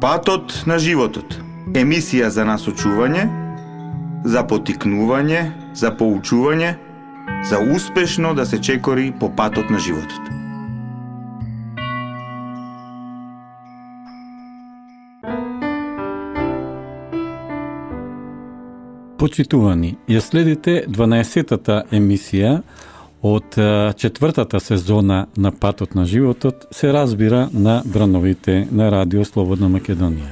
Патот на животот. Емисија за насочување, за потикнување, за поучување, за успешно да се чекори по патот на животот. Почитувани, ја следите 12-тата емисија од 4-тата сезона на Патот на животот, се разбира на брановите на Радио Слободна Македонија.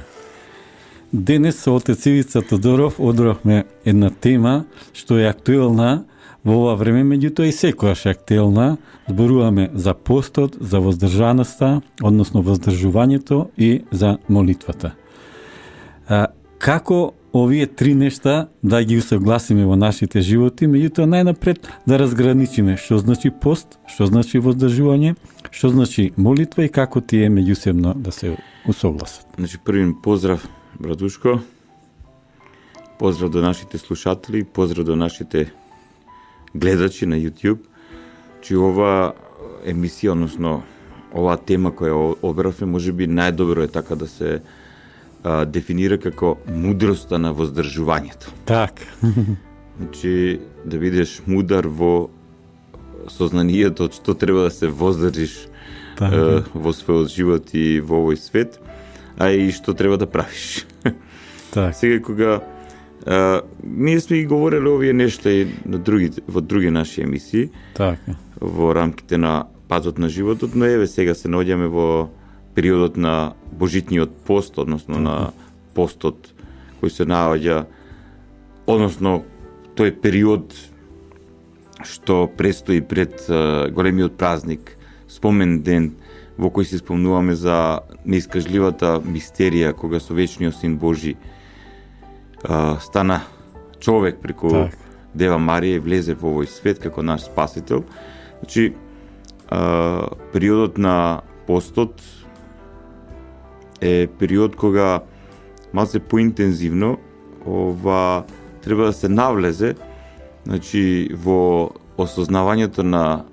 Денес со отец Ивица Тодоров одбравме една тема што е актуелна во ова време, меѓутоа и секојаш е актуелна. Зборуваме за постот, за воздржаноста, односно воздржувањето и за молитвата. Како овие три нешта да ги усогласиме во нашите животи, меѓутоа најнапред да разграничиме што значи пост, што значи воздржување, што значи молитва и како тие меѓусебно да се усогласат. Значи, првин поздрав, братушко, поздрав до нашите слушатели, поздрав до нашите гледачи на YouTube, че ова емисија, односно оваа тема која обравме, можеби најдобро е така да се дефинира како мудроста на воздржувањето. Так. Значи, да бидеш мудар во сознанието што треба да се воздржиш во својот живот и во овој свет, а и што треба да правиш. Так. Сега кога ние сме ги говореле овие нешта и во други наши емисии, Така. во рамките на Патот на животот, но еве сега се наоѓаме во периодот на Божитниот пост, односно на постот кој се наоѓа, односно тој период што престои пред големиот празник, спомен ден, во кој се спомнуваме за неискажливата мистерија кога со вечниот Син Божи стана човек преку Дева Марија и влезе во овој свет како наш спасител. Значи, периодот на постот е период кога малце поинтензивно треба да се навлезе, значи, во осознавањето на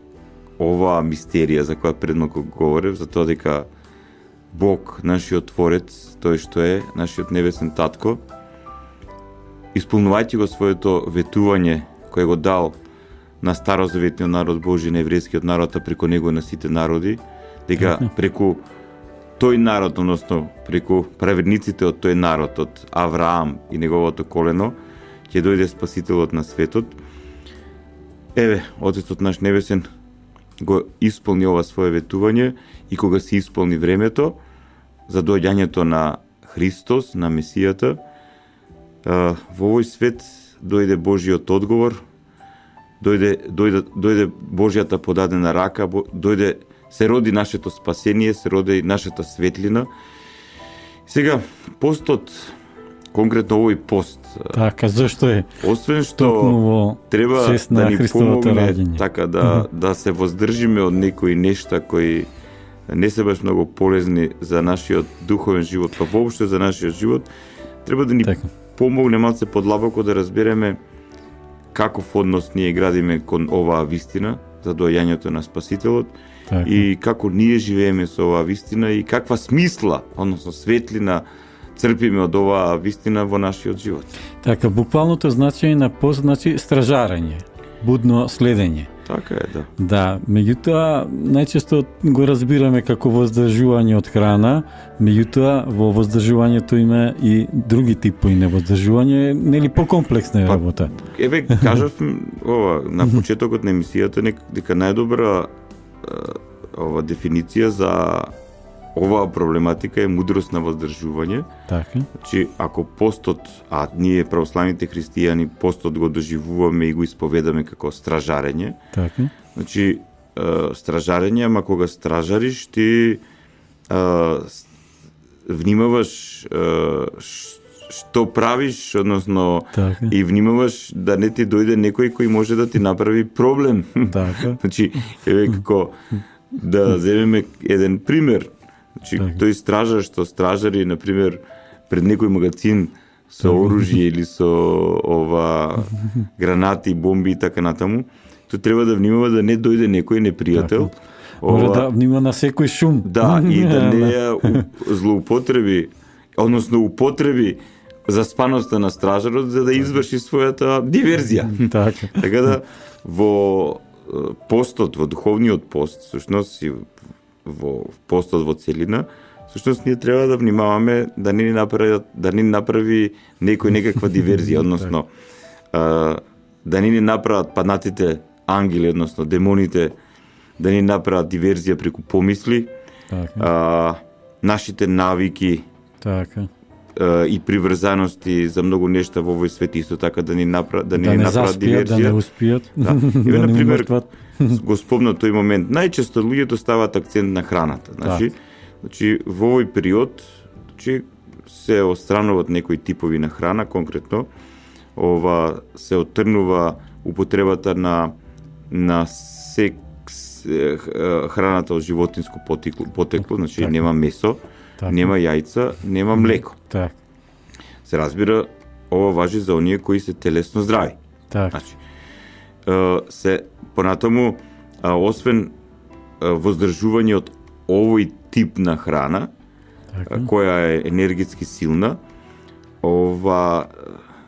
оваа мистерија за која предмалку говорев, за тоа дека Бог, нашиот Творец, тој што е нашиот небесен татко, исполнувајќи го своето ветување кое го дал на старозаветниот народ Божи, на еврејскиот народ, а преку него на сите народи, дека преку тој народ, односно преку праведниците од тој народ, од Авраам и неговото колено, ќе дојде спасителот на светот. Еве, Отецот наш небесен го исполни ова свое ветување и кога се исполни времето за доаѓањето на Христос, на Месијата, во овој свет дојде Божиот одговор, дојде Божјата подадена рака, се роди нашето спасение, се роди нашата светлина. Сега, постот, конкретно овој пост, Така, зашто е? освен што треба да ни помогне така да се воздржиме од некои нешта кои не се баш многу полезни за нашиот духовен живот, па воопшто за нашиот живот, треба да ни помогне малце подлабоко да разбереме каков однос ние градиме кон оваа вистина за доаѓањето на Спасителот и како ние живееме со оваа вистина и каква смисла, односно светлина црпиме од оваа вистина во нашиот живот. Така, буквалното значење на пост значи стражарење, будно следење. Така е, да. Да, меѓутоа, најчесто го разбираме како воздржување од храна, меѓутоа во воздржувањето има и други типови невоздржување, нели покомплексна работа. Еве, кажав ова на почетокот на емисијата дека најдобра ова дефиниција за оваа проблематика е мудрост на воздржување. Така. Значи, ако постот, а ние православните христијани постот го доживуваме и го исповедаме како стражарење. Така. Значи, стражарење, ама кога стражариш, ти внимаваш што правиш, односно и внимаваш да не ти дојде некој кој може да ти направи проблем. Така. Значи, еве како да земеме еден пример. Значи, тој стражар што стражари, например, пред некој магазин со оружје или со гранати, бомби и така натаму, тој треба да внимава да не дојде некој непријател. Мора да внима на секој шум. Да, и да не ја злоупотреби односно употреби заспаноста на стражарот за да изврши својата диверзија. Така. Така да во постот, во духовниот пост, всушност и во постот во целина, всушност ние треба да внимаваме да не ни направи некој некаква диверзија, односно да не ни направат паднатите ангели, односно демоните, да ни направат диверзија преку помисли, Така. нашите навики Така. и приврзаности за многу нешта во овој свет исто така да ни направат Да не направат заспијат, да диверзија. не успијат, Да. да не Например, умртват. го спомна тој момент. Најчесто луѓето ставаат акцент на храната. Значи во овој период се отстрануваат некои типови на храна, конкретно се оттрнува употребата на храната од животинско потекло, значи Така. нема месо, Така. нема јајца, нема млеко. Так, Се разбира, ова важи за оние кои се телесно здрави. так, Значи, се понатаму, освен воздржување од овој тип на храна, така. која е енергетски силна,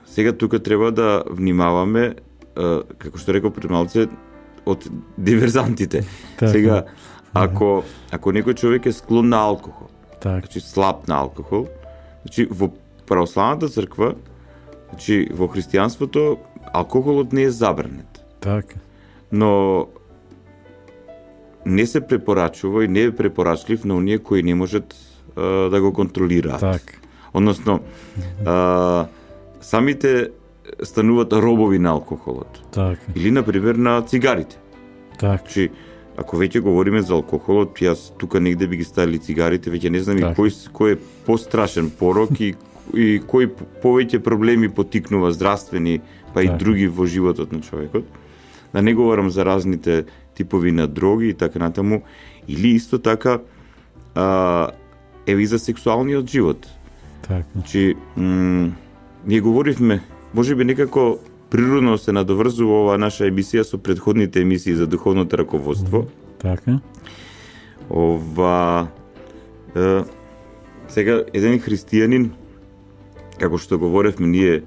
сега тука треба да внимаваме, како што реков пред малце, од диверзантите. Така. Сега, ако некој човек е склон на алкохол, Так, значи слаб на алкохол, значи во православната црква, значи во христијанството алкохолот не е забранет, така. но не се препорачува и не е препорачлив на оние кои не можат да го контролираат. Так, Односно, самите стануваат робови на алкохолот. така, Или, например, на цигарите. так. Значи, ако веќе говориме за алкохолот, јас тука негде би ги ставили цигарите, веќе не знам и Така. кој е пострашен порок и кој повеќе проблеми потикнува здравствени, па и Така. други во животот на човекот. Да не говорам за разните типови на дроги и така натаму, или исто така и за сексуалниот живот. Така. Значи, ние говоривме, можеби некако природно се надоврзува ова наша емисија со предходните емисии за духовното раководство. Така. Сега, еден христијанин, како што говоревме ние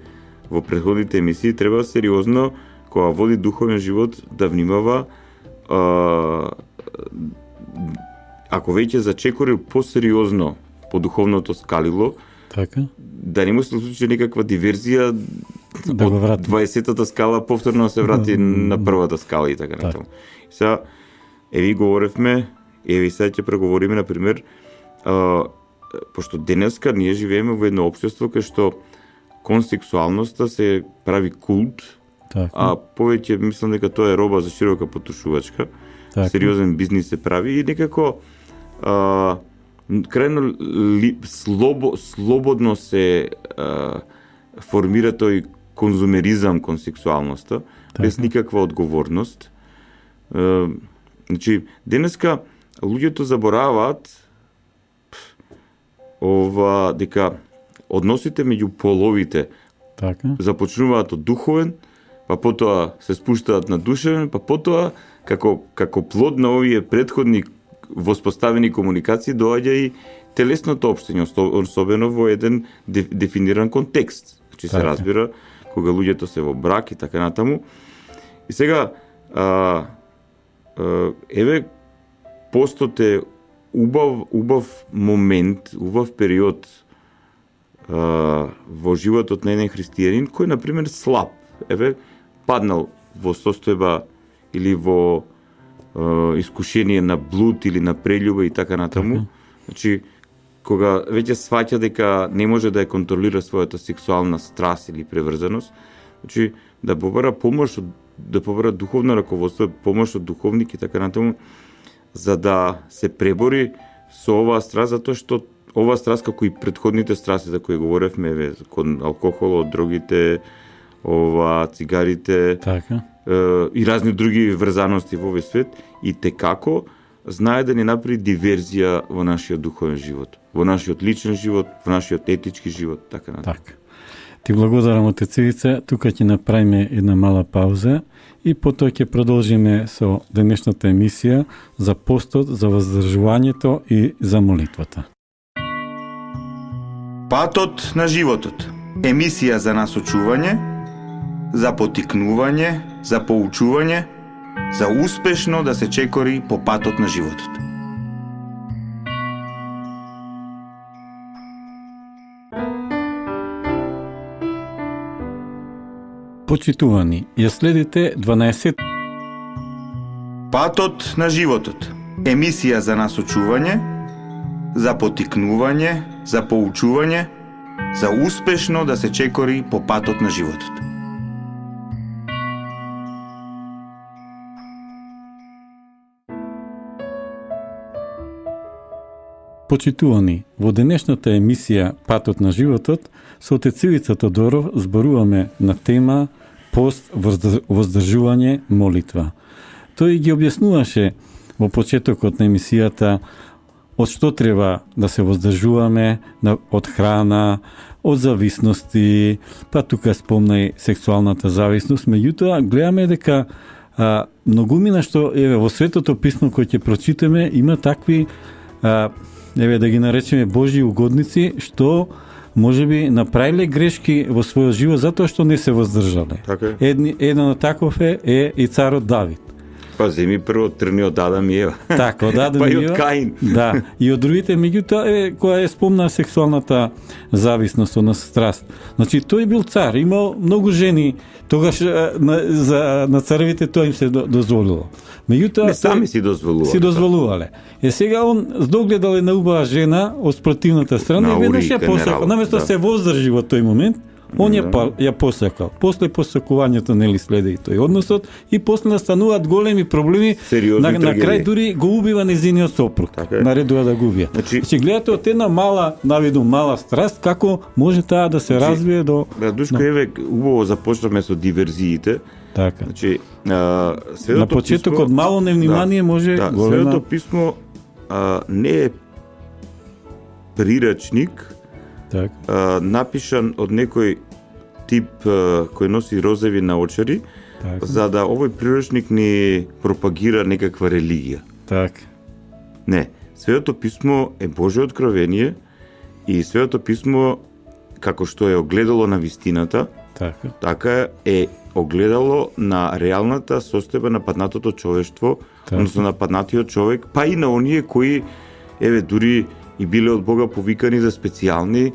во предходните емисии, треба сериозно, кога води духовен живот, да внимава, ако веќе зачекорил посериозно по духовното скалило, Така. да не му се случи некаква диверзија Да го од врати. 20-та скала повторно се врати на првата скала и така натаму. Сега, еви говоревме, еви сега ќе преговориме, например, пошто денеска ние живееме во едно општество кај што кон сексуалноста се прави култ, Така. а повеќе мислам дека тоа е роба за широка потрошувачка. Така. Сериозен бизнис се прави и некако крајно слободно се формира тој конзумеризам кон сексуалноста, без никаква одговорност. Значи, денеска луѓето забораваат дека односите меѓу половите Така. започнуваат од духовен, па потоа се спуштаат на душевен, па потоа како плод на овие претходни воспоставени комуникации доаѓа и телесното општење, особено во еден дефиниран контекст. Значи се Така. разбира кога луѓето се во брак и така натаму. И сега еве постот е убав момент, убав период во животот на еден христијанин кој на пример слаб, еве паднал во состојба или во искушение на блуд или на прелюба и така натаму. Така. Значи, кога веќе сваќа дека не може да ја контролира својата сексуална страст или преврзаност, значи да побара помош да побара духовно раководство, помош од духовник и така натаму, за да се пребори со оваа страст, затоа што оваа страст, како и претходните страсти за кои говоревме, еве, кон алкохолот, дрогите, цигарите, Така. и разни други врзаности во овој свет, и текако знае да ни направи диверзија во нашиот духовен живот, во нашиот личен живот, во нашиот етички живот, така натаму. Така. Ти благодарам, отец Ивица. Тука ќе направиме една мала пауза и потоа ќе продолжиме со денешната емисија за постот, за воздржувањето и за молитвата. Патот на животот. Емисија за насочување, за потикнување, за поучување, за успешно да се чекори по патот на животот. Почитувани, ја следите 12 Патот на животот. Емисија за насочување, за потикнување, за поучување, за успешно да се чекори по патот на животот. Почитувани, во денешната емисија Патот на животот со Тецивица Тодоров зборуваме на тема пост, воздржување, молитва. Тој ги објаснуваше во почетокот на емисијата од што треба да се воздржуваме од храна, од зависности, па тука спомна и сексуалната зависност. Меѓутоа, гледаме дека многумина што во Светото писмо кој ќе прочитаме има такви да ги наречеме Божји угодници што можеби направиле грешки во својот живот затоа што не се воздржале. Така. Еден од таков е и царот Давид. Па земи прво трни од Адам и Ева. Така, од Адам па и и Ева. од Каин. Да, и од другите, меѓутоа која спомна сексуалната зависност, односно страст. Значи тој бил цар, имал многу жени, тогаш на царевите тоа им се дозволило. Меѓутоа Не сами си дозволувале. Си дозволувале. Сега он догледал една убава жена од спротивната страна и веднаш ја посакал. Наместо се воздржи во тој момент, он ја посакал. После посакувањето нели следи и тој односот и после настануваат големи проблеми. На крај дури го убива незиниот сопруг. Наредува да го убија. Значи гледате од една мала страст како може таа да се развие до Душко еве убаво започнавме со диверзиите. Така. Значи на почетокот мало невнимание може голема. Светото писмо не е прирачник. Напишан од некој тип кој носи розови наочари, за да овој прирачник не пропагира некаква религија. Така. Не, Светото писмо е Божјо откровение и Светото писмо како што е огледало на вистината, така е огледало на реалната состојба на паднатото човештво, односно на паднатиот човек, па и на оние кои дури и биле од Бога повикани за специјални,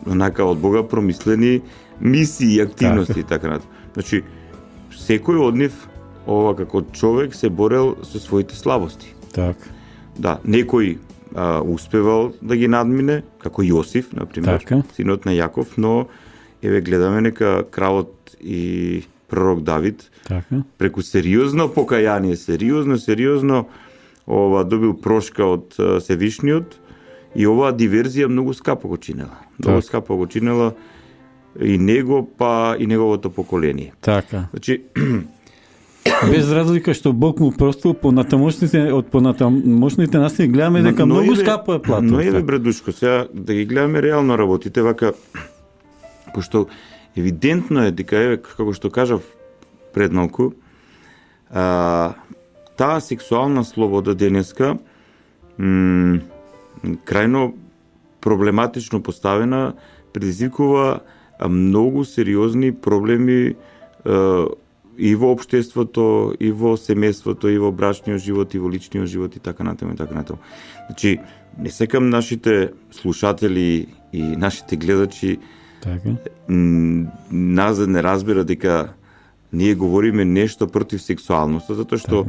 онака од Бога промислени мисии и активности и така натаму. Значи, секој од нив како човек се борел со своите слабости. Така. Да, некој успевал да ги надмине, како Јосиф, например, синот на Јаков, но гледаме нека кралот и пророк Давид, преку сериозно покаяние, сериозно добил прошка од Севишниот и оваа диверзија многу скапо го чинела. Многу скапо го чинела и него, па и неговото поколение. Така. Значи, без разлика што Бог му простил понатамошните насни гледаме дека многу скапо е платил. Но еве бредушко, сега да ги гледаме реално работите, вака пошто евидентно е дека како што кажав пред малку, таа сексуална слобода денеска крајно проблематично поставена, предизвикува многу сериозни проблеми и во општеството, и во семејството, и во брачниот живот, и во личниот живот и така натаму и така натаму. Значи, не сакам нашите слушатели и нашите гледачи нас да не разбира дека ние говориме нешто против сексуалноста, затоа што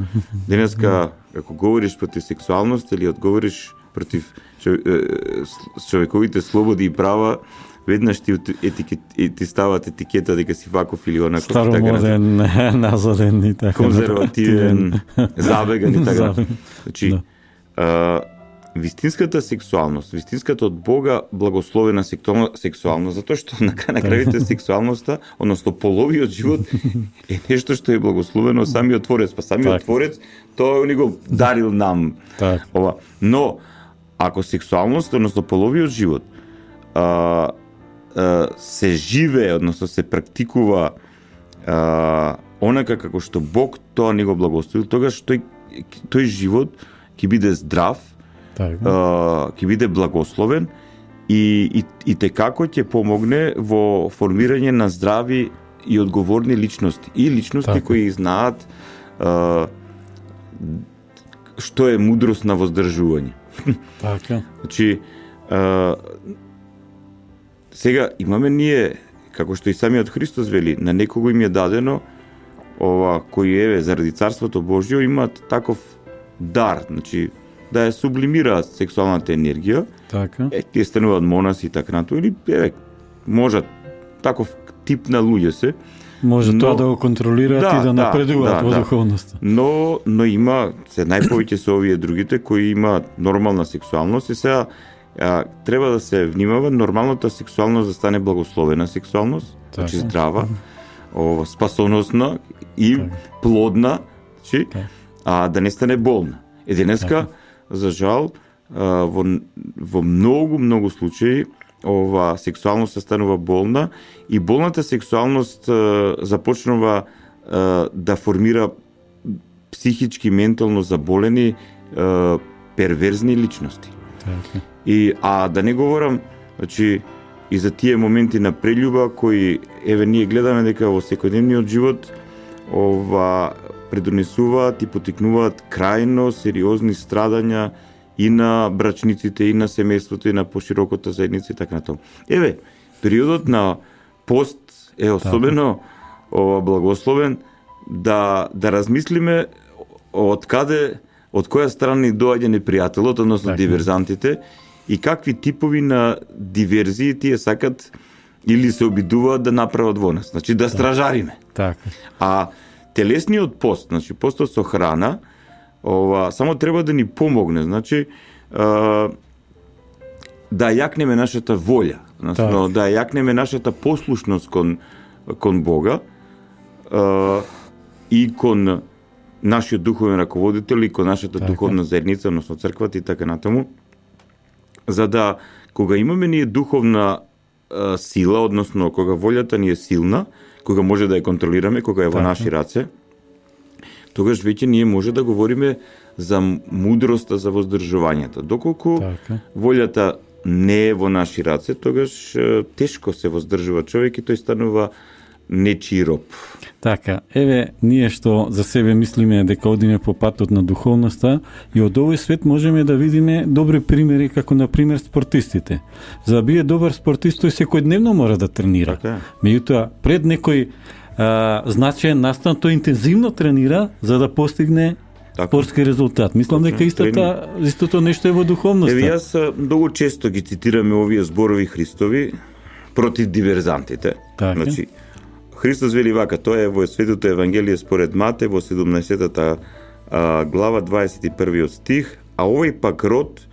денеска ако говориш против сексуалност или одговориш против човековите слободи и права, веднаш ти стават етикета дека си ваков или онаков. Старомоден, назаден и така. Конзервативен, забеган и така. Значи, вистинската сексуалност, вистинската од Бога благословена сексуалност, затоа што на крајите сексуалноста, односно половиот живот е нешто што е благословено самиот Творец, па самиот Творец тоа ни го дарил нам. Ова. Но ако сексуалност, односно половиот живот се живее, односно се практикува онака како што Бог тоа ни го благословил, тогаш тој живот ќе биде здрав, ќе биде благословен и текако ќе помогне во формирање на здрави и одговорни личности. И личности Така. кои знаат што е мудрост на воздржување. Така. Значи, сега имаме ние, како што и самиот Христос вели, на некого им е дадено кои еве заради Царството Божјо имаат таков дар, значи да ја сублимираат сексуалната енергија, Така. тие стануваат монаси и така натаму, или еве можат таков тип на луѓе се, Може Но- тоа да го контролираат и да напредуваат во духовноста. но има се најповеќе се овие другите кои имаат нормална сексуалност и сега треба да се внимава нормалната сексуалност да стане благословена сексуалност, значи Така. здрава, спасоносна и Така. плодна, значи, Така. да не стане болна. И денеска, Така. за жал, во многу случаи ова сексуалност се станува болна и болната сексуалност започнува да формира психички, ментално заболени перверзни личности. Така. Да не говорам, значи, и за тие моменти на прељуба кои еве ние гледаме дека во секојдневниот живот предонесуваат и потикнуваат крајно сериозни страдања и на брачниците, и на семејството, и на пошироката заедница и така натаму. Еве, периодот на пост е особено благословен да размислиме од која страна ни доаѓа непријателот, односно Така. диверзантите, и какви типови на диверзии тие сакат или се обидуваат да направат во нас. Значи да стражариме. Така. А телесниот пост, значи постот со храна, само треба да ни помогне, значи да јакнеме нашата волја, односно да јакнеме нашата послушност кон Бога и кон нашиот духовен раководител и кон нашата Така. духовна заедница, односно црквата и така натаму, за да кога имаме ние духовна сила, односно кога волјата ни е силна, кога може да ја контролираме, кога е во Така. наши раце, тогаш веќе ние може да говориме за мудроста за воздржувањето. Доколку Така. волјата не е во наши раце, тогаш тешко се воздржува човек и тој станува нечи роб. Така, еве, ние што за себе мислиме дека одиме по патот на духовноста и од овој свет можеме да видиме добри примери, како на пример спортистите. За да биде добар спортист, тој секојдневно мора да тренира. Така е. Меѓутоа, пред некој значаен настан, тој интензивно тренира за да постигне Така. спортски резултат. Мислам дека истото нешто е во духовноста. Еве јас многу често ги цитираме овие зборови Христови против диверзантите. Така. Значи, Христос вели вака, тоа е во Светото Евангелие според Мате во 17-та глава 21 стих, а овој пак род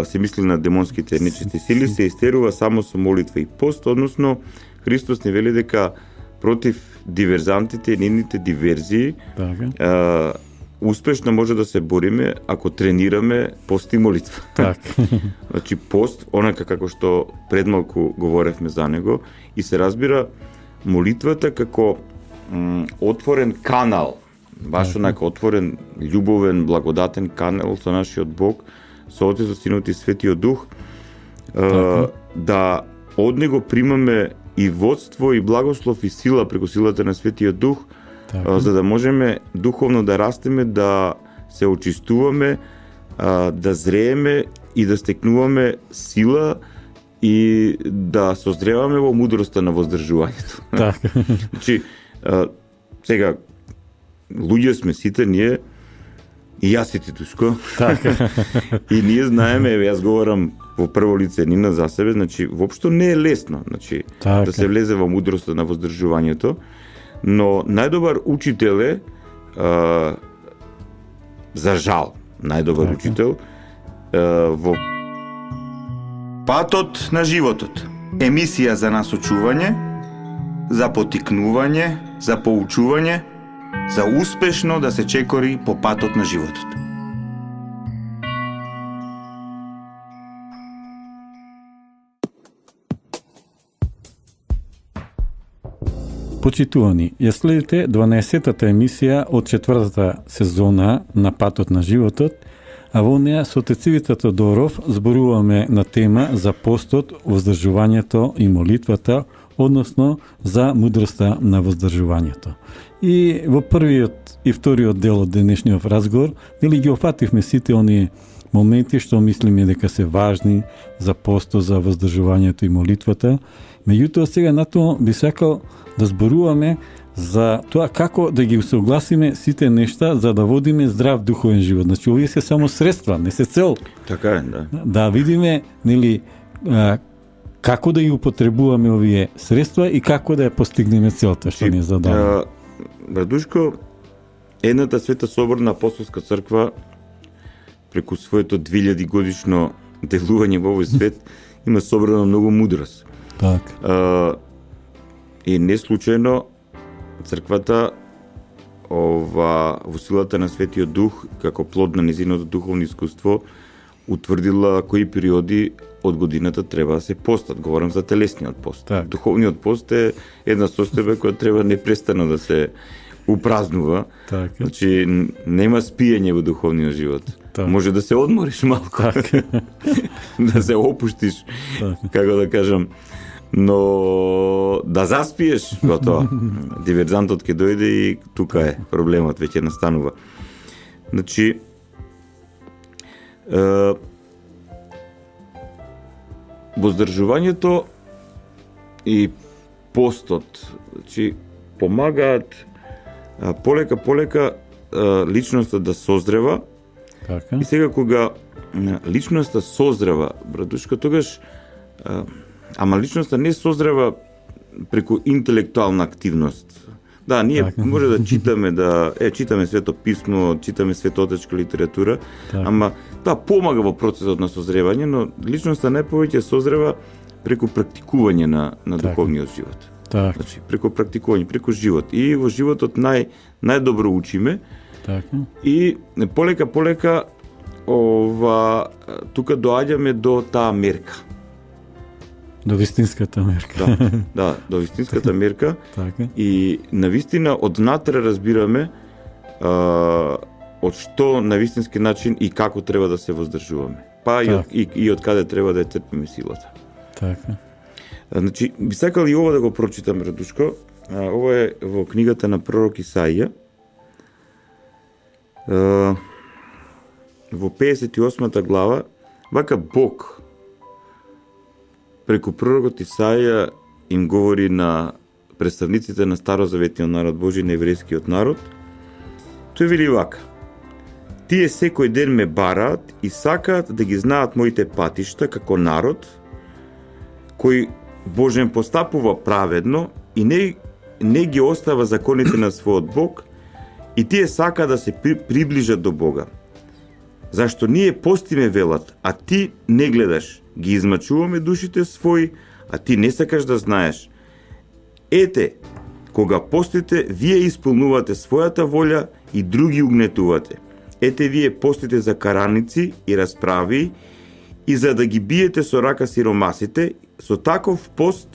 се мисли на демонските нечисти сили, се истерува само со молитва и пост, односно Христос не вели дека против диверзантите и нивните диверзии Така. успешно може да се бориме ако тренираме пост и молитва. Така. Значи пост, онака како што предмалку говоревме за него, и се разбира молитвата како отворен канал, баш онака отворен, љубовен, благодатен канал со нашиот Бог, со Отецот, Синот и Светиот Дух, да од него примаме и водство и благослов и сила преку силата на Светиот Дух, Така. за да можеме духовно да растеме, да се очистуваме, да зрееме и да стекнуваме сила и да созреваме во мудроста на воздржувањето. Така. Значи, сега, луѓе сме сите ние, и јас и ти, Душко. Така. И ние знаеме, еве јас говорам во прво лице Нина за себе, значи воопшто не е лесно, значи Така. да се влезе во мудроста на воздржувањето, но најдобар учител е за жал, најдобар Така. учител во Патот на животот. Емисија за насочување, за потикнување, за поучување, за успешно да се чекори по патот на животот. Почитувани, ја следите 12-та емисија од 4-та сезона на Патот на животот, а во неа со Тецивица Тодоров зборуваме на тема за постот, воздржувањето и молитвата, односно за мудроста на воздржувањето. И во првиот и вториот дел од денешниот разговор, нели ги офативме сите оние моменти што мислиме дека се важни за постот, за воздржувањето и молитвата. Меѓутоа сега на тоа би сакал да зборуваме за тоа како да ги усогласиме сите нешта за да водиме здрав духовен живот. Значи овие се само средства, не се цел. Така е, да. Да видиме, нели, како да ги употребуваме овие средства и како да ја постигнеме целта што ни е зададена. Радушко, едната Света Соборна апостолска црква преку своето 2000 годишно делување во овој свет има собрано многу мудрост. Так. И не случајно црквата во силата на Светиот Дух, како плод на незиното духовно искуство, утврдила кои периоди од годината треба да се постат. Говорам за телесниот пост. Так. Духовниот пост е една состојба која треба непрестано да се упразнува. Так. Значи, нема спиење во духовниот живот. Так. Може да се одмориш малку, Так. да се опуштиш, Так. како да кажам, но да заспиеш, готово. Диверзантот ќе дојде и тука е проблемот, веќе настанува. Значи, воздржувањето и постот, значи, помагаат полека личноста да созрева. Така. И сега кога личноста созрева, братушко, тогаш ама личноста не созрева преку интелектуална активност. Да, ние Така. може да читаме, читаме Свето писмо, читаме светотечка литература, Така. ама тоа помага во процесот на созревање, но личноста најповеќе созрева преку практикување на Така. духовниот живот. Так. Значи, преку практикување, преку живот. И во животот најдобро учиме, Така. и полека тука доаѓаме до таа мерка. До вистинската мерка. Да, до вистинската мерка. Така. И навистина однатре разбираме од што на вистински начин и како треба да се воздржуваме. Па Так. и од каде треба да ја црпиме силата. Така. Значи, би сакал и ова да го прочитам, Радушко. Ова е во книгата на пророк Исаија. Во 58 глава, вака Бог преку пророкот Исаија им говори на представниците на Старозаветниот народ Божи, на еврејскиот народ. Тој вели вака: тие секој ден ме бараат и сакаат да ги знаат моите патишта како народ кој Божен постапува праведно и не ги остава законите на својот Бог, и тие сакаат да се приближат до Бога. Зашто ние постиме, велат, а ти не гледаш, ги измачуваме душите своји, а ти не сакаш да знаеш. Ете, кога постите, вие исполнувате својата волја и други угнетувате. Ете, вие постите за караници и расправи, и за да ги биете со рака сиромасите, со таков пост,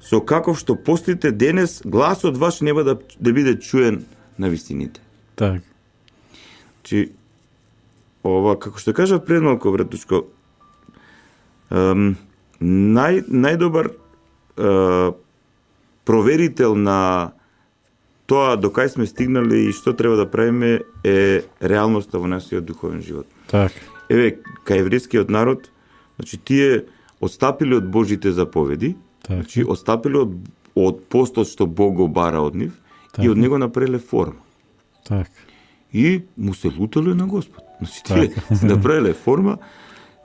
со каков што постите денес, гласот ваш нема да биде чуен на вистините. Так. Чи ова, како што кажа пред малку, братучко, најдобар проверител на тоа до кај сме стигнали и што треба да правиме е реалноста во нашиот духовен живот. Так. Еве, кај еврејскиот народ, значи тие отстапиле од Божите заповеди, Так. значи отстапиле од постот што Бог го бара од нив, и Така. од него направиле форма. Так. И му се лутале на Господ. Значи, тие си направиле форма,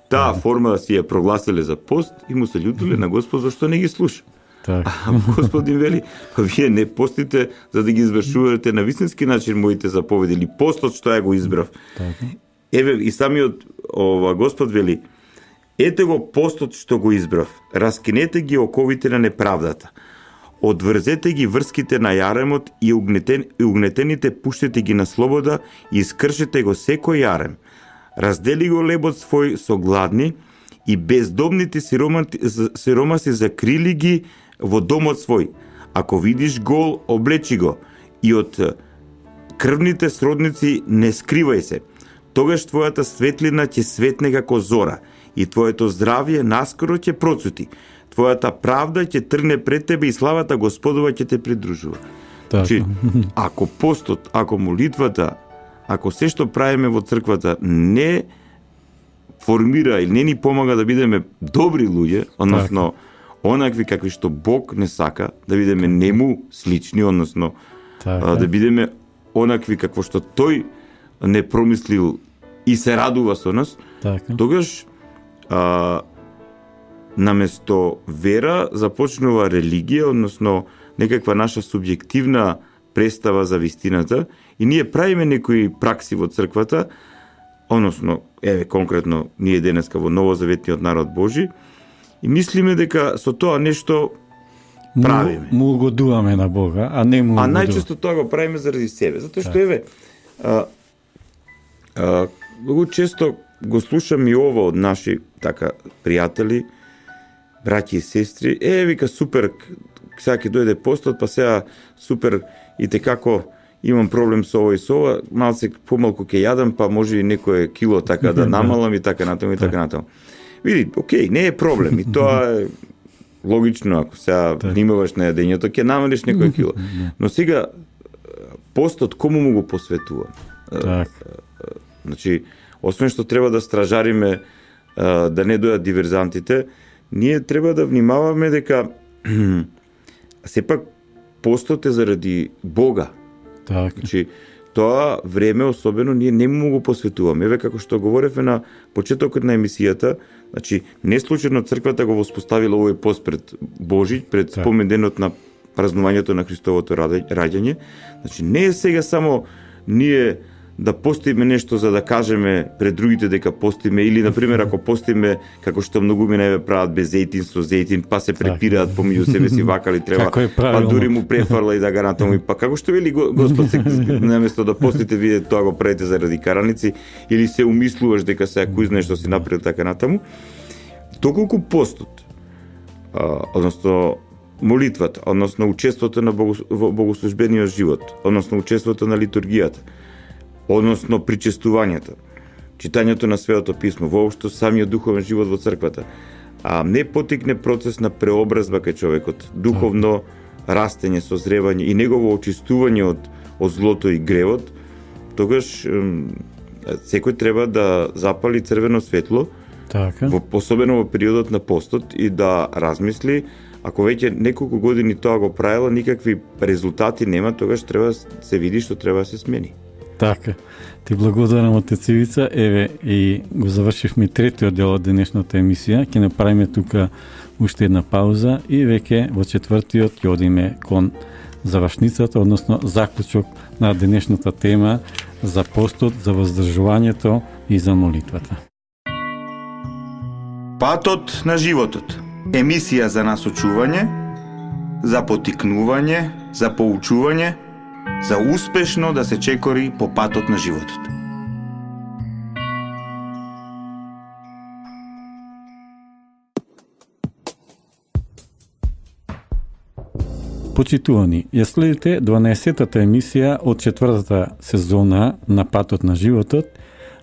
таа форма си ја прогласиле за пост и му се лутале на Господ зашто не ги слуша. Так. А Господ им вели, па вие не постите за да ги извршувате на вистински начин моите заповеди, или постот што ја го избрав. Така. Еве и самиот Господ вели: ете го постот што го избрав, раскинете ги оковите на неправдата, одврзете ги врските на јаремот и угнетените пуштете ги на слобода и искршете го секој јарем. Раздели го лебот свој со гладни и бездомните сиромаси закрили ги во домот свој. Ако видиш гол, облечи го и од крвните сродници не скривај се. тогаш твојата светлина ќе светне како зора и твоето здравје наскоро ќе процути. Твојата правда ќе тргне пред тебе и славата Господова ќе те придружува. Така. Значи, ако постот, ако молитвата, ако се што правиме во црквата не формира или не ни помага да бидеме добри луѓе, односно онакви какви што Бог не сака, да бидеме нему слични, односно да бидеме онакви какво што тој не промислил и се радува со нас, тогаш наместо вера започнува религија, односно некаква наша субјективна представа за вистината и ние правиме некои пракси во црквата, односно, еве конкретно ние денеска во новозаветниот народ Божи, и мислиме дека со тоа нешто правиме. Му угодуваме на Бога, а не му угодуваме. А најчесто тоа го правиме заради себе, затоа што еве многу често го слушам и ова од наши така пријатели, браќи и сестри, вика супер, сега ќе дојде постот, па сега супер и како имам проблем со ова и со ова, малце помалку ќе јадам, па може и некое кило така да намалам и така натаму и така натаму. Види, окей, не е проблем и тоа е логично, ако сега внимаваш на јадењето, ќе намалиш некој кило. Но сега постот кому му го посветува? Значи, освен што треба да стражариме да не дојдат диверзантите, ние треба да внимаваме дека сепак постот е заради Бога. Значи, тоа време особено ние не му го посветуваме. Еве како што говоревме на почетокот на емисијата, значи не случајно црквата го воспоставила овој пост пред Божи, пред споменденот на празнувањето на Христовото раѓање. Значи не е сега само ние да постиме нешто за да кажеме пред другите дека постиме, или например ако постиме како што многу мене прават без зејтин со зејтин, па се препираат помеѓу себе си вака ли треба, па дури му префарла и да го натаму, па како што вели Господ се наместо да постите вие тоа го правите заради караници или се умислуваш дека се кој знае што си направил така натаму. Доколку постот, односно молитвата, односно учеството на богослужбениот живот, односно учеството на литургијата, односно причестувањето, читањето на Светото писмо, воопшто самиот духовен живот во црквата, не потикне процес на преобразба кај човекот, духовно растење, созревање и негово очистување од злото и гревот, тогаш секој треба да запали црвено светло, особено во периодот на постот, и да размисли, ако веќе неколку години тоа го правила, никакви резултати нема, тогаш треба се види што треба да се смени. Така, ти благодарам отец Ивица, еве и го завршивме третиот дел од денешната емисија, ќе направиме тука уште една пауза и веќе во четвртиот ќе одиме кон завршницата, односно заклучок на денешната тема за постот, за воздржувањето и за молитвата. Патот на животот. Емисија за насочување, за потикнување, за поучување, за успешно да се чекори по патот на животот. Почитувани, ја следите 12-тата емисија од 4-та сезона на Патот на животот,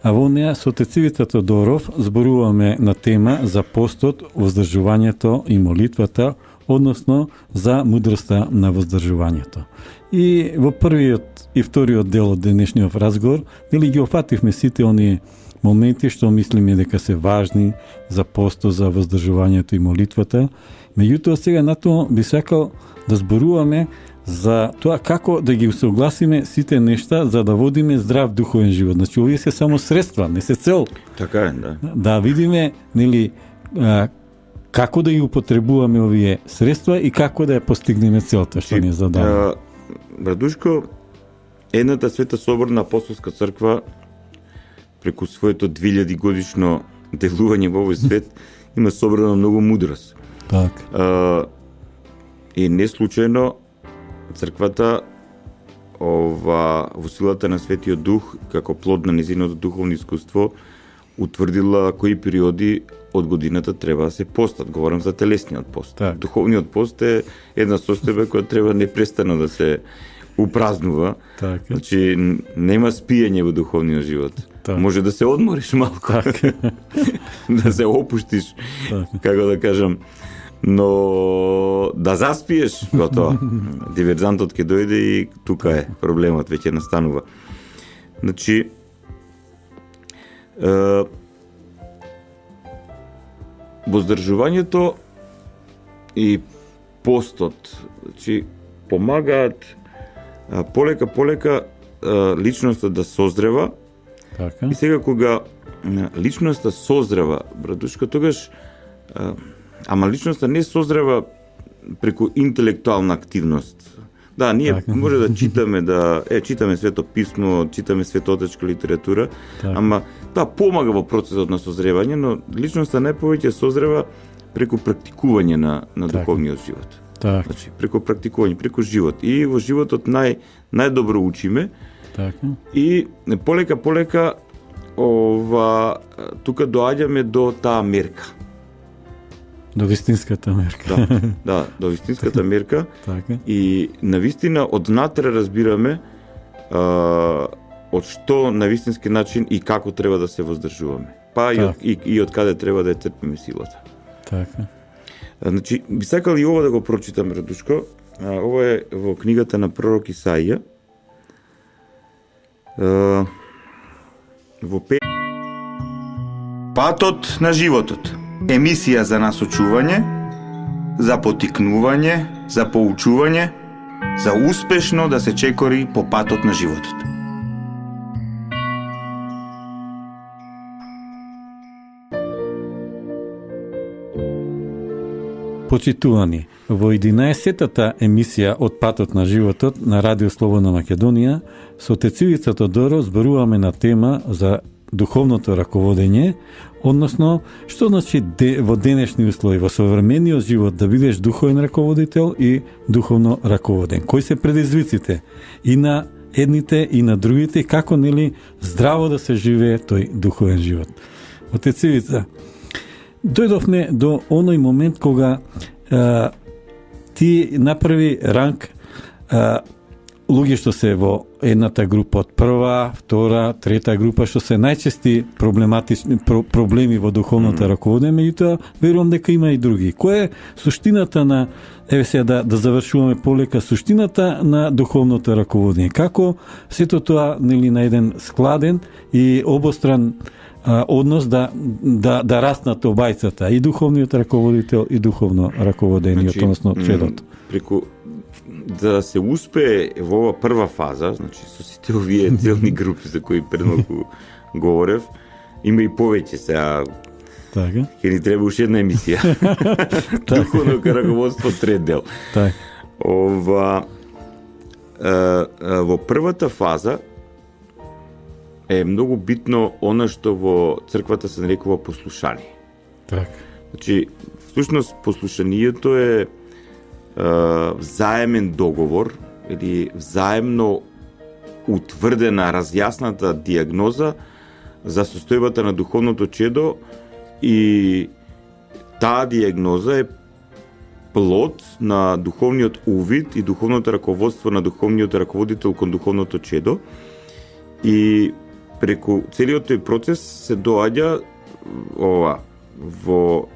а во неа со отец Ивица Тодоров зборуваме на тема за постот, воздржувањето и молитвата, односно за мудроста на воздржувањето. И во првиот и вториот дел од денешниот разговор, нели ги офативме сите оние моменти што мислиме дека се важни за постот, за воздржувањето и молитвата. Меѓутоа сега натоа би сакал да зборуваме за тоа како да ги усогласиме сите нешта за да водиме здрав духовен живот. Значи овие се само средства, не се цел. Така е, да. Да видиме, нели, како да ги употребуваме овие средства и како да ја постигнеме целта што ни е зададена. Брадушко, едната Света Соборна апостолска црква преку своето 2000 годишно делување во овој свет има собрано многу мудрост. Так. И не случајно црквата во силата на Светиот Дух, како плод на незиното духовно искуство, утврдила кои периоди од годината треба да се постат. Говорам за телесниот пост. Так. Духовниот пост е една состојба која треба непрестано да се упразнува. Так. Значи, нема спиење во духовниот живот. Так. Може да се одмориш малку, да се опуштиш, како да кажам, но да заспиеш, готово. Диверзантот ќе дојде и тука е проблемот, веќе настанува. Значи, воздржувањето и постот, значи, помагаат полека личноста да созрева. Така. И сега кога личноста созрева, братушка, тогаш ама личноста не созрева преку интелектуална активност. Да, ние така. може да читаме, читаме Свето писмо, читаме светотечка литература, така. ама да, помага во процесот на созревање, но личноста не повеќе созрева преку практикување на така. духовниот живот. Так, Значи, преку практикување, преку живот. И во животот најдобро учиме, така. и полека тука доаѓаме до таа мерка. До вистинската мерка. Да, до вистинската мерка. Така. И навистина однатре разбираме од што на вистински начин и како треба да се воздржуваме. Па и од каде треба да ја црпиме силата. Така. Значи, би сакал и ова да го прочитам, Радушко. Ова е во книгата на пророк Исаија. Во Патот на животот. Емисија за насочување, за потикнување, за поучување, за успешно да се чекори по патот на животот. Почитувани, во 11-тата емисија од Патот на животот на Радио Слободна Македонија, со Тецивица Тодоро зборуваме на тема за духовното раководење, односно, што значи во денешни услови, во современиот живот да бидеш духовен раководител и духовно раководен. Кои се предизвиците и на едните и на другите, како нели здраво да се живее тој духовен живот. Во Тецивица, дојдовме до оној момент кога ти направи ранг луѓе што се во едната група од прва, втора, трета група, што се најчести проблематични проблеми во духовното раководење, меѓутоа верувам дека има и други. Која е суштината на, еве сега да завршуваме полека, суштината на духовното раководење? Како сето тоа нели на еден складен и обостран однос да раснат обајцата, и духовниот раководител и духовно раководениот, односно чедото. Преку да се успее во ова прва фаза, значи со сите овие целни групи за кои предмалку говорев, има и повеќе сега. Така. Ќе ни треба уште една емисија. Духовно раководство трет дел. Така. Во првата фаза е многу битно она што во црквата се нарекува послушание. Така. Значи, всушност послушанието е взаемен договор или взаемно утврдена, разјасната диагноза за состојбата на духовното чедо, и таа диагноза е плод на духовниот увид и духовното раководство на духовниот раководител кон духовното чедо, и преку целиот тој процес се доаѓа во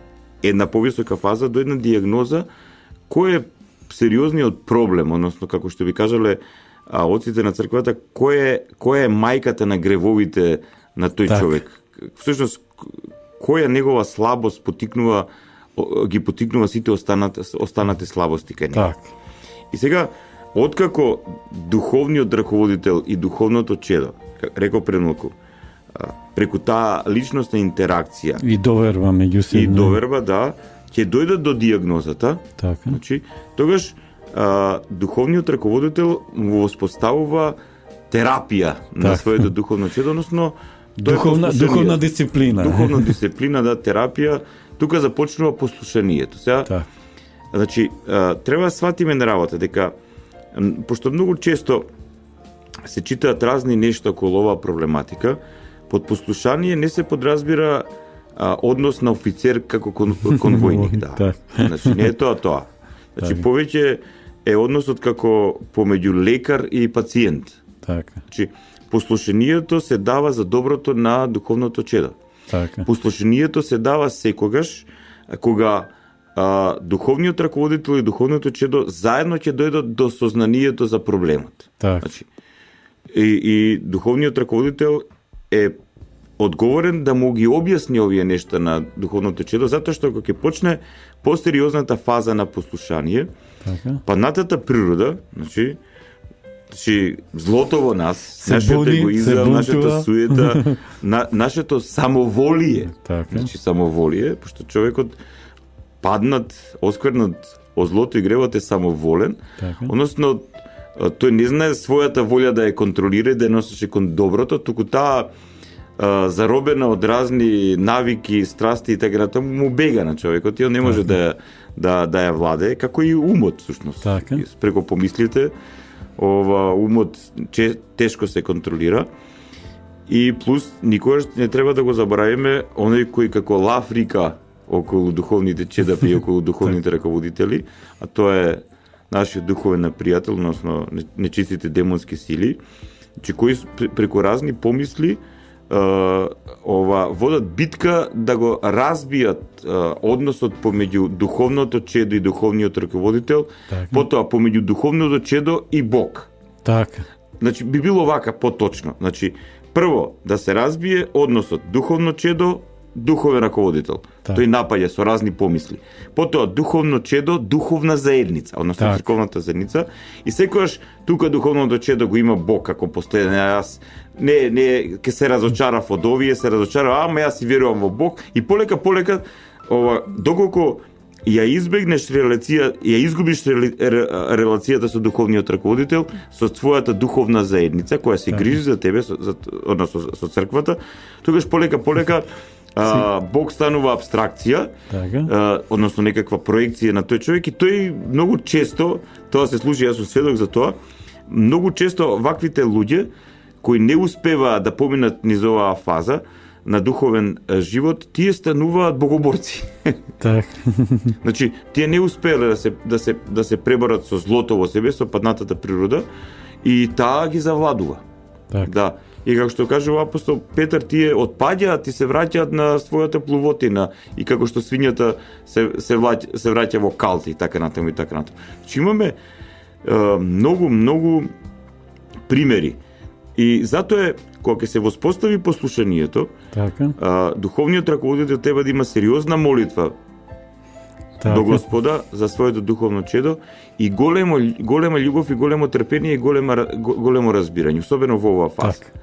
една повисока фаза до една диагноза кој е сериозниот проблем, односно како што би кажале отците на црквата, која е мајката на гревовите на тој човек. Всушност, која негова слабост ги потикнува сите останати слабости кај него. И сега, откако духовниот раководител и духовното чедо, реков предмалку, преку таа личностна интеракција и доверба меѓу себе. И доверба, да, ќе дојдат до диагнозата. Така. Значи, тогаш духовниот раководител го воспоставува терапија на своето духовно чедо, односно духовна дисциплина. Духовна дисциплина, да, терапија. Тука започнува послушанието. Сега, значи, треба да сватиме на работа дека пошто многу често се читаат разни нешта околу оваа проблематика, под послушание не се подразбира однос на офицер како конвојник, да. Значи, не е тоа. Значи, повеќе е односот како помеѓу лекар и пациент. Така. Значи, послушанието се дава за доброто на духовното чедо. Така. Послушанието се дава секогаш кога духовниот раководител и духовното чедо заедно ќе дојдат до сознанието за проблемот. Така. Значи, и духовниот раководител е одговорен да му ги објасни овие нешта на духовното чедо, затоа што кога ќе почне посериозната фаза на послушание, Така. паднатата природа, значи злото во нас, Се нашиот буди, се егоизам, бунтува. нашата суета, нашето самоволие. Така. Значи самоволие, пошто човекот паднат, осквернат од злото и гревот е самоволен, Така. односно тој не знае својата волја да ја контролира и да ја носеше кон доброто, туку таа заробена од разни навики, страсти и така натаму му бега на човекот и он не може да ја владее, како и умот всушност. Така. Преку помислите, умот тешко се контролира. И плюс никогаш не треба да го забравиме оној кој како лав рика околу духовните чеда и околу духовните раководители, а тоа е нашиот духовен пријател, односно нечистите демонски сили, кои преку разни помисли водат битка да го разбијат односот помеѓу духовното чедо и духовниот раководител, Така. потоа помеѓу духовното чедо и Бог. Така. Значи би било вака поточно. Значи прво да се разбие односот духовно чедо духовен раководител. Така. Тој напаѓа со разни помисли. Потоа духовно чедо, духовна заедница, односно Така. црковната заедница, и секогаш тука духовното чедо го има Бог како последен. Јас не ќе се разочарав од овие, се разочарав, ама јас си верувам во Бог и полека доколку ја избегнеш ја изгубиш релацијата со духовниот раководител, со својата духовна заедница која се грижи за тебе, односно со црквата, тогаш полека Бог станува абстракција, Така. односно некаква проекција на тој човек и тој многу често, тоа се случи, јас сум сведок за тоа, многу често ваквите луѓе кои не успеваат да поминат низ оваа фаза на духовен живот, тие стануваат богоборци. Така. Значи, тие не успеале да се преборат со злото во себе, со паднатата природа, и таа ги завладува. Така. Да. И како што кажува апостол Петар, тие отпаѓаат и се враќаат на својата плувотина, и како што свињата се враќа во калти и така натаму и така натаму. Значи имаме многу примери. И затоа е кога ќе се воспостави послушанието, Така. духовниот раководител треба да има сериозна молитва Така. до Господа за своето духовно чедо и голема љубов и големо трпение и големо разбирање, особено во оваа фаза. Така.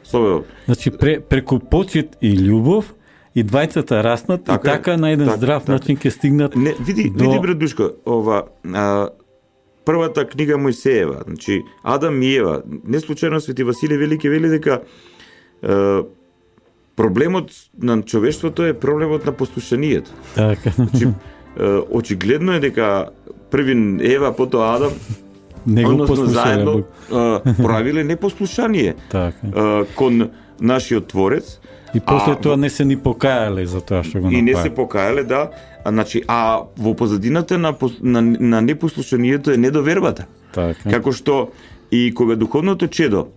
Особено Значи преку почит и љубов и двајцата раснат и така на еден здрав начин ќе стигнат. Не, види брат Душко, првата книга Мојсеева, значи Адам и Ева, не случајно Свети Василе Велики вели дека проблемот на човештвото е проблемот на послушанието. Така. Значи, очигледно е дека први Ева, потоа Адам, Не го односно послушале заедно Бог. проявиле непослушание Така. кон нашиот Творец. И после тоа не се ни покаяле за тоа што го И не направи. се покаяле, да. Во позадината на непослушанието е недовербата. Така. Како што и кога духовното чедо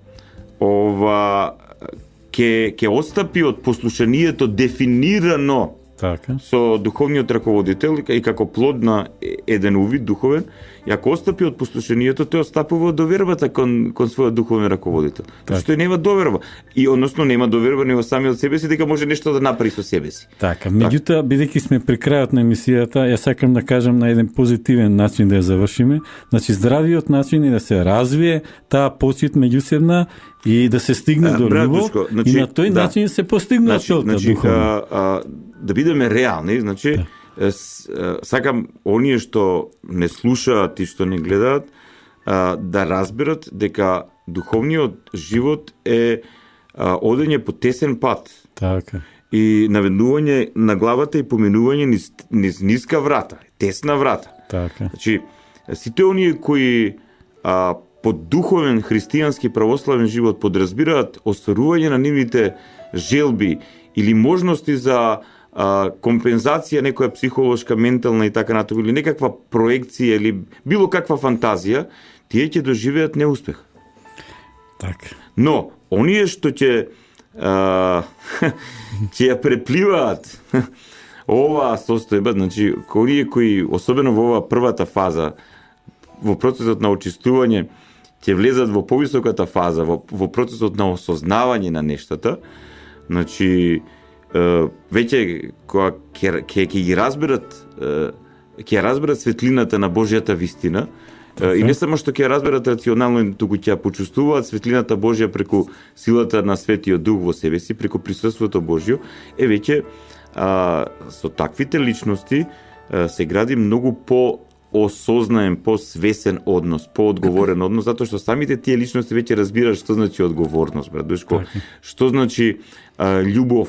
ќе отстапи од послушанието дефинирано Така. со духовниот раководител и како плод на еден увид духовен, и ако отстапи од послушанието, тој отстапува од довербата кон својот духовен раководител. Така. Што нема доверба. И односно нема доверба ни во самиот себе си дека може нешто да направи со себе си. Така, меѓутоа, бидејќи сме при крајот на емисијата, јас сакам да кажам на еден позитивен начин да ја завршиме. Значи, здравиот начин е да се развие таа почит меѓусебна и да се стигне до брат љубов, Душко, и на тој начин се постигнува целта духовна. Да бидеме реални, значи, сакам оние што не слушаат и што не гледаат, да разберат дека духовниот живот е одење по тесен пат Така. и наведнување на главата и поминување низ ниска врата, тесна врата. Така. Значи, сите оние кои под духовен христијански православен живот подразбираат остварување на нивните желби или можности за компензација, некоја психолошка, ментална и така натаму, или некаква проекција или било каква фантазија, тие ќе доживеат неуспех. Така. Но оние што ќе ќе ја препливаат оваа состојба, значи, оние кои, особено во оваа првата фаза, во процесот на очистување, ќе влезат во повисоката фаза, во процесот на осознавање на нештата, значи, веќе кога ќе ги разберат, ќе разберат светлината на Божјата вистина, и не само што ќе разберат рационално, туку ќе ја почувствуваат светлината Божја преку силата на Светиот Дух во себе си, преку присуството Божјо, веќе со таквите личности се гради многу по-осознаен, по-свесен однос, по-одговорен однос, затоа што самите тие личности веќе разбираат што значи одговорност, брат Душко, што значи љубов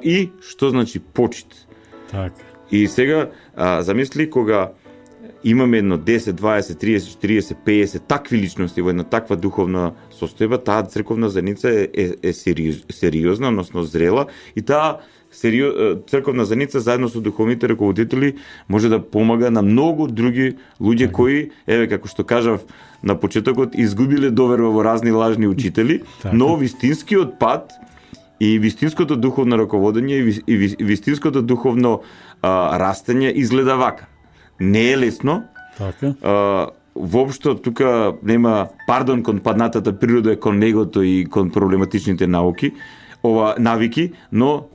и што значи почит. Так. И сега замисли кога имаме едно 10, 20, 30, 40, 50 такви личности во една таква духовна состојба, таа црковна заедница е сериозна, односно зрела, и таа црковна заедница заедно со духовните раководители може да помага на многу други луѓе кои, како што кажав на почетокот, изгубиле доверба во разни лажни учители, но вистинскиот пат и вистинското духовно раководење и вистинското духовно растење изгледа вака. Не е лесно. Така. Воопшто тука нема пардон кон паднатата природа, кон негото и кон проблематичните навики, но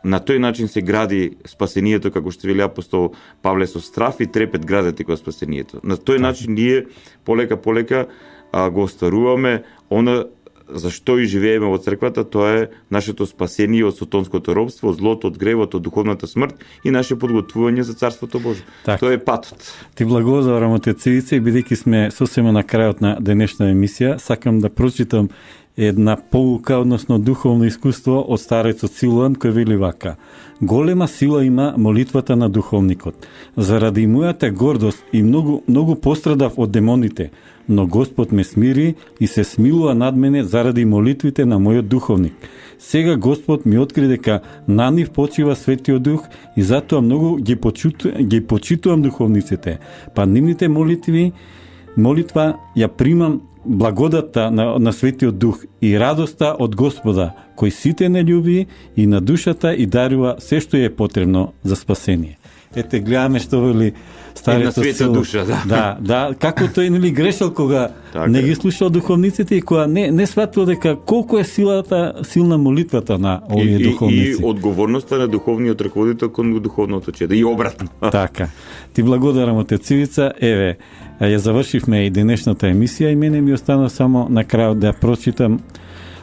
на тој начин се гради спасението, како што вели апостол Павле, со страф и трепет градете кога спасението. На тој начин ние полека го остаруваме она за што и живееме во црквата, тоа е нашето спасение од сатонското робство, од злото, од гревот, од духовната смрт и наше подготвување за Царството Божие. Тоа е патот. Ти благодарам, отец Ивица, и бидејќи сме сосема на крајот на денешна емисија, сакам да прочитам една поука, односно духовно искуство од старецот Силуан, кој вели вака: голема сила има молитвата на духовникот. Заради мојата гордост и многу пострадав од демоните, но Господ ме смири и се смилува над мене заради молитвите на мојот духовник. Сега Господ ми откри дека на нив почива Светиот Дух и затоа многу ги почитувам духовниците. Па нивните молитва ја примам благодата на Светиот Дух и радоста од Господа, кој сите не љуби и на душата и дарува се што е потребно за спасение. Ете, гледаме што вели старецот Силуан. Душа, да, како тој нели грешал кога не ги слушал духовниците и кога не сватил дека колку е силна молитвата на овие духовници. И одговорноста на духовниот раководител кон духовното чедо и обратно. Така. Ти благодарам, отец Ивица. Еве, ја завршивме и денешната емисија и мене ми остана само на крајот да ја прочитам,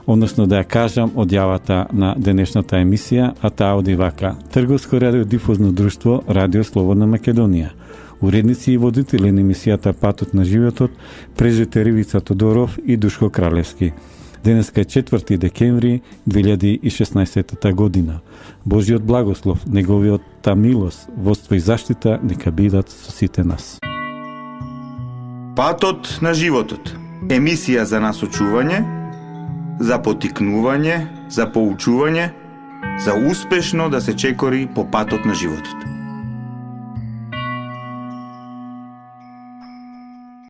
односно да ја кажам одјавата на денешната емисија, а таа оди вака: Трговско радиодифузно друштво Радио Слободна Македонија. Уредници и водители на емисијата Патот на животот, презвитер Ивица Тодоров и Душко Кралевски. Денеска е 4 декември 2016 година. Божиот благослов, неговиот милост, водство и заштита нека бидат со сите нас. Патот на животот. Емисија за насочување, за потикнување, за поучување, за успешно да се чекори по патот на животот.